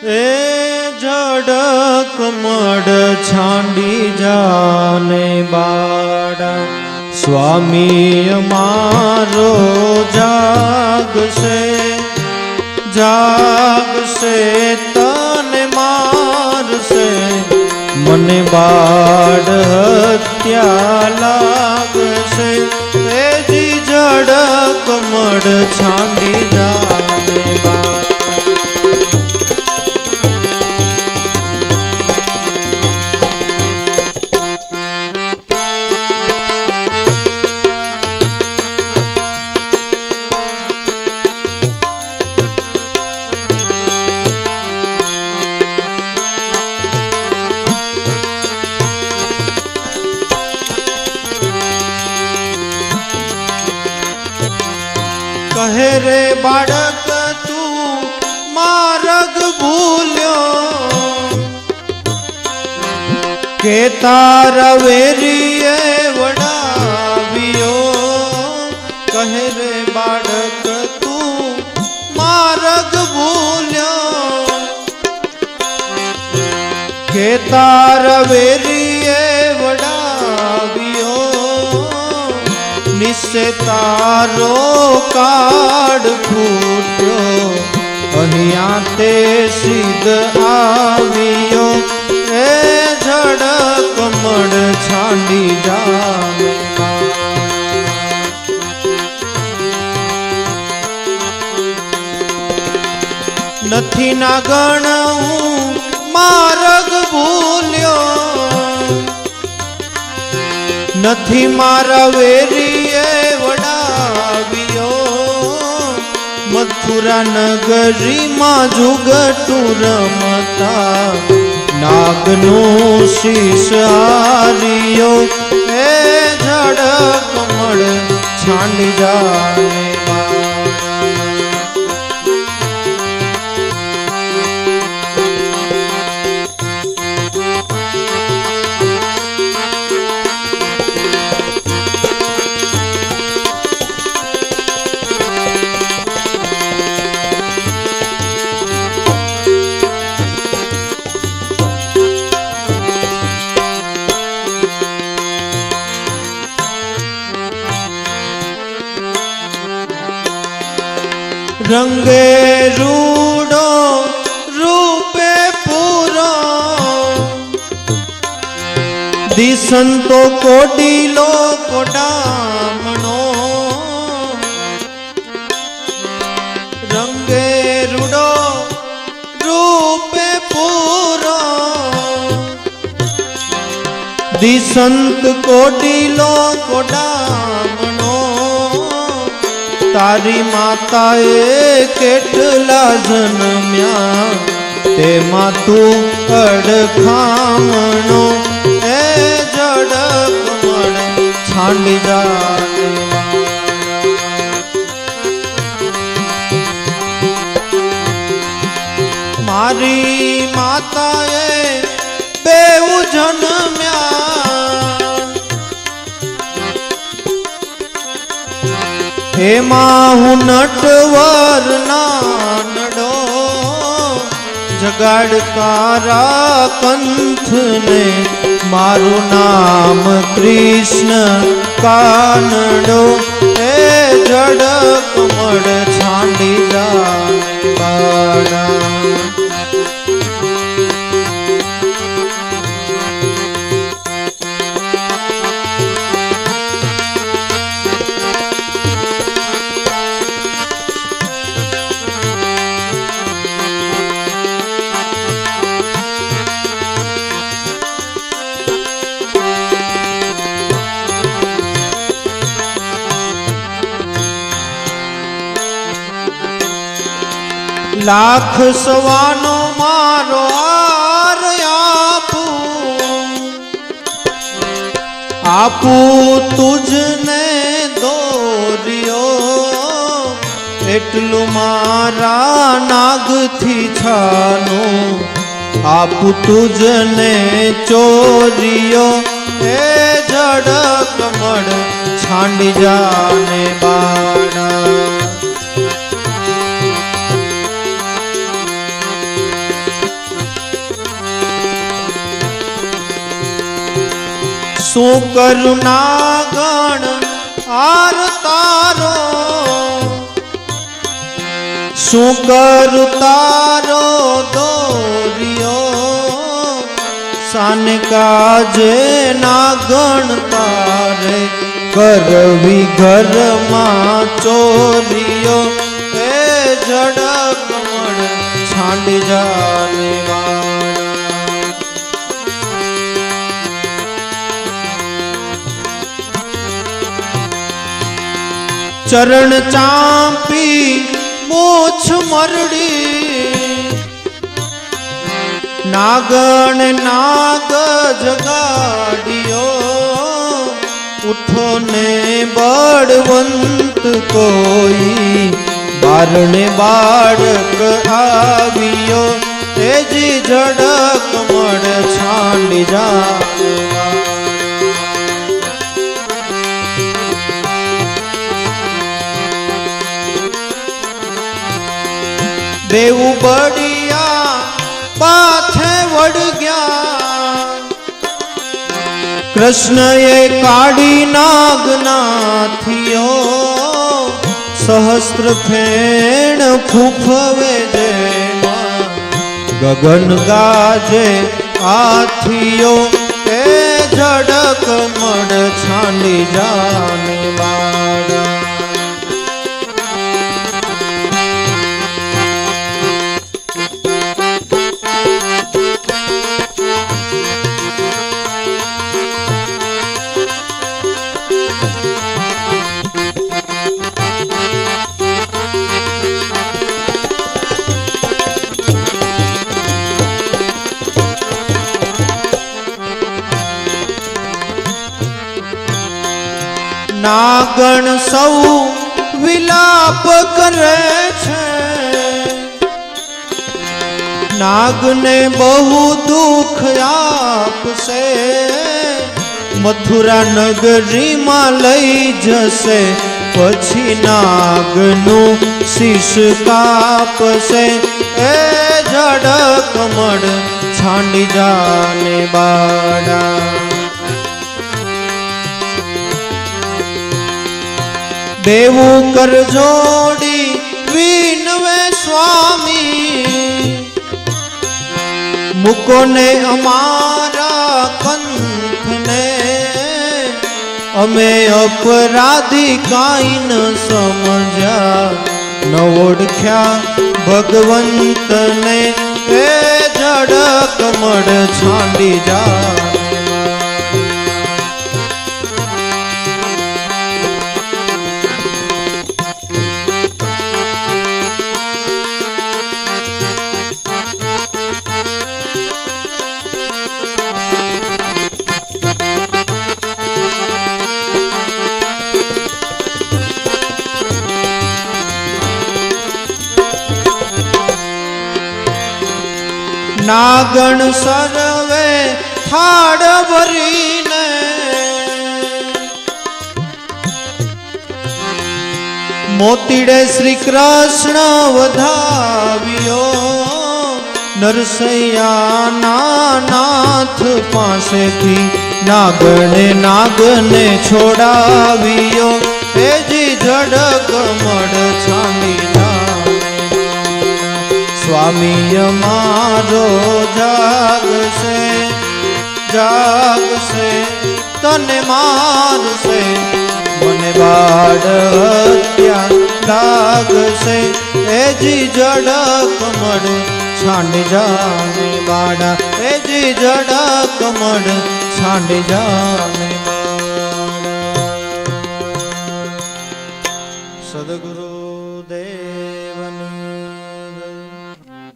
ए झड़क मड़ छांडी जाने बाड़ा स्वामी मारो जाग से तन मार से मने बाड़ हत्या लाग से जी झड़क मड़ छांडी जाने बाड़ा कहे रे बाड़क तू मार्ग भूल्यो के तारा वेरिए वडावियो कहे रे बाड़क तू मार्ग भूल्यो के तारा वेरिए वडावियो निसे तारो काड फूट्यो अहिया ते सीध आवियो ए झड़क मड़ छांडी जाने नथी ना गणूं मार्ग भूल्यो नथी मारा वेरिए वडावियो मथुरा नगरी मां जुगटू रमता नागनो शीश हारियो ए झड़क मड़ छांडी जाने रंगे रूडो रूपे पूरो दिसंतो कोडीलो कोडामणो रंगे रूडो रूपे पूरो दिसंत कोडीलो कोडामणो तारी माताए केटला जन्म्या तेमा तू अडखामणो ए झड़क मड़ छांडी जाने मारी माताए बेउ जन्म्या हेमा हूँ नटवर नानडो जगाड़कारा कंथ ने मारू नाम कृष्ण कानडो ए झड़क मड़ छांडी जाने बाड़ा लाख सवानो मारो आर आपू तुझने दोरियो एटलू मारा नाग थी छानो आपू तुझने चोरियो ए झड़क मड़ छांडी जाने बाड़ा કરુણા ગણ આર તારો શું કરું તારો દોરિયો સાન કાજે ના ગણ તારે કરવી ઘરમાં ચોરીઓ એ ઝડપ મળ છાંડી જાને ચરણ ચાંપી મોછ મરડી નાગણ નાગ જગાડિયો ઉઠો ને બળવંત કોઈ બારણે બાળક આવ્યો તેજી ઝડક મળ છાંડી જા દેવું બડિયા પાથે વડ ગયા કૃષ્ણએ કાઢી નાગનાથિયો સહસ્ત્ર ફેણ ફૂફવે જેમાં ગગન ગાજે આથિયો એ ઝડક મડ છાંડી જાને બાળા નાગણ સૌ વિલાપ કરે છે નાગને બહુ દુઃખ આપશે મથુરા નગરીમાં લઈ જશે પછી નાગનું શીશ કાપશે એ ઝડક મળ છાંડી જાને બાળા દેવું કર જોડી વિનવે સ્વામી મુકો ને અમારા કંઠને અમે અપરાધી કાંઈ ન સમજ્યા ન ઓળખ્યા ભગવંતને એ ઝડક મળ છાંડી જા નાગણ સર્વે થાળ ભરીને મોતીડે શ્રી કૃષ્ણ વધાવ્યો નરસૈયાના નાથ પાસેથી નાગને છોડાવ્યો તેજી ઝડક મળ છાંડી સ્વામી અમારો જાગશે જાગશે તને મારશે મને બાળ હત્યા લાગશે એજી ઝડક મળ છાંડી જાને બાળા એજી ઝડક મળ છાંડી જાને